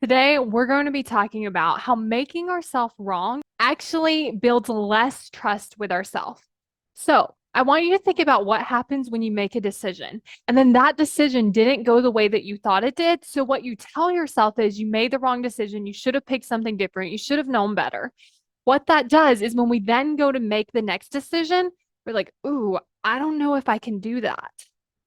Today, we're going to be talking about how making ourselves wrong actually builds less trust with ourselves. So, I want you to think about what happens when you make a decision, and then that decision didn't go the way that you thought it did. So, what you tell yourself is you made the wrong decision. You should have picked something different. You should have known better. What that does is when we then go to make the next decision, we're like, ooh, I don't know if I can do that.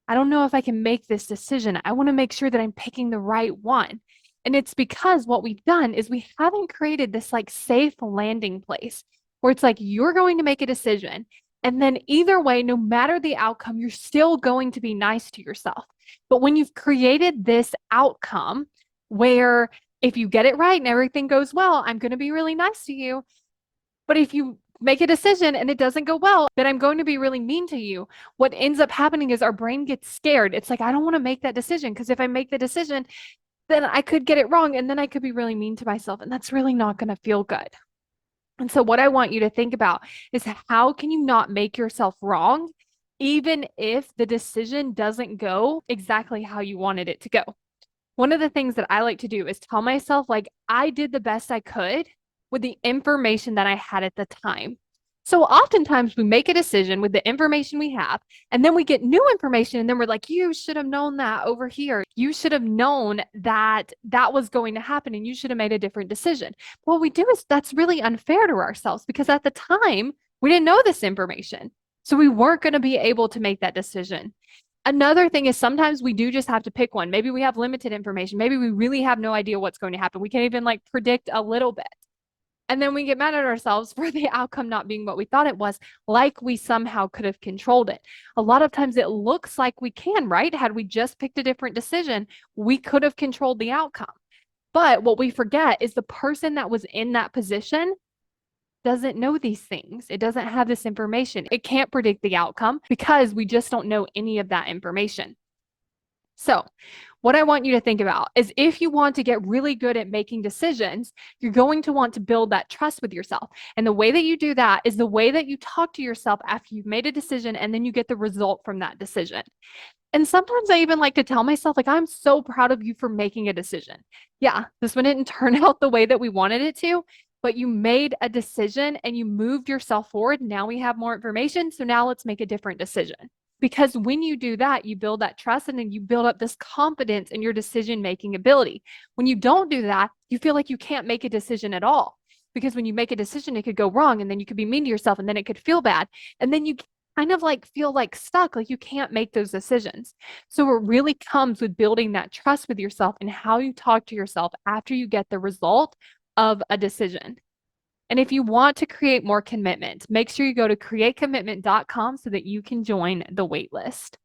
I don't know if I can make this decision. I want to make sure that I'm picking the right one. And it's because what we've done is we haven't created this like safe landing place where it's like you're going to make a decision. And then either way, no matter the outcome, you're still going to be nice to yourself. But when you've created this outcome where if you get it right and everything goes well, I'm going to be really nice to you. But if you make a decision and it doesn't go well, then I'm going to be really mean to you. What ends up happening is our brain gets scared. It's like, I don't want to make that decision because if I make the decision, then I could get it wrong and then I could be really mean to myself. And that's really not going to feel good. And so, what I want you to think about is how can you not make yourself wrong, even if the decision doesn't go exactly how you wanted it to go? One of the things that I like to do is tell myself, like, I did the best I could with the information that I had at the time. So oftentimes we make a decision with the information we have, and then we get new information, and then we're like, you should have known that over here. You should have known that that was going to happen, and you should have made a different decision. What we do is that's really unfair to ourselves because at the time we didn't know this information. So we weren't going to be able to make that decision. Another thing is sometimes we do just have to pick one. Maybe we have limited information. Maybe we really have no idea what's going to happen. We can't even like predict a little bit. And then we get mad at ourselves for the outcome not being what we thought it was, like we somehow could have controlled it. A lot of times it looks like we can, right? Had we just picked a different decision, we could have controlled the outcome. But what we forget is the person that was in that position doesn't know these things. It doesn't have this information. It can't predict the outcome because we just don't know any of that information. So, what I want you to think about is if you want to get really good at making decisions, you're going to want to build that trust with yourself. And the way that you do that is the way that you talk to yourself after you've made a decision and then you get the result from that decision. And sometimes I even like to tell myself, like, I'm so proud of you for making a decision. Yeah, this one didn't turn out the way that we wanted it to, but you made a decision and you moved yourself forward. Now we have more information. So now let's make a different decision. Because when you do that, you build that trust and then you build up this confidence in your decision making ability. When you don't do that, you feel like you can't make a decision at all. Because when you make a decision, it could go wrong and then you could be mean to yourself and then it could feel bad. And then you kind of like feel like stuck, like you can't make those decisions. So it really comes with building that trust with yourself and how you talk to yourself after you get the result of a decision. And if you want to create more commitment, make sure you go to createcommitment.com so that you can join the waitlist.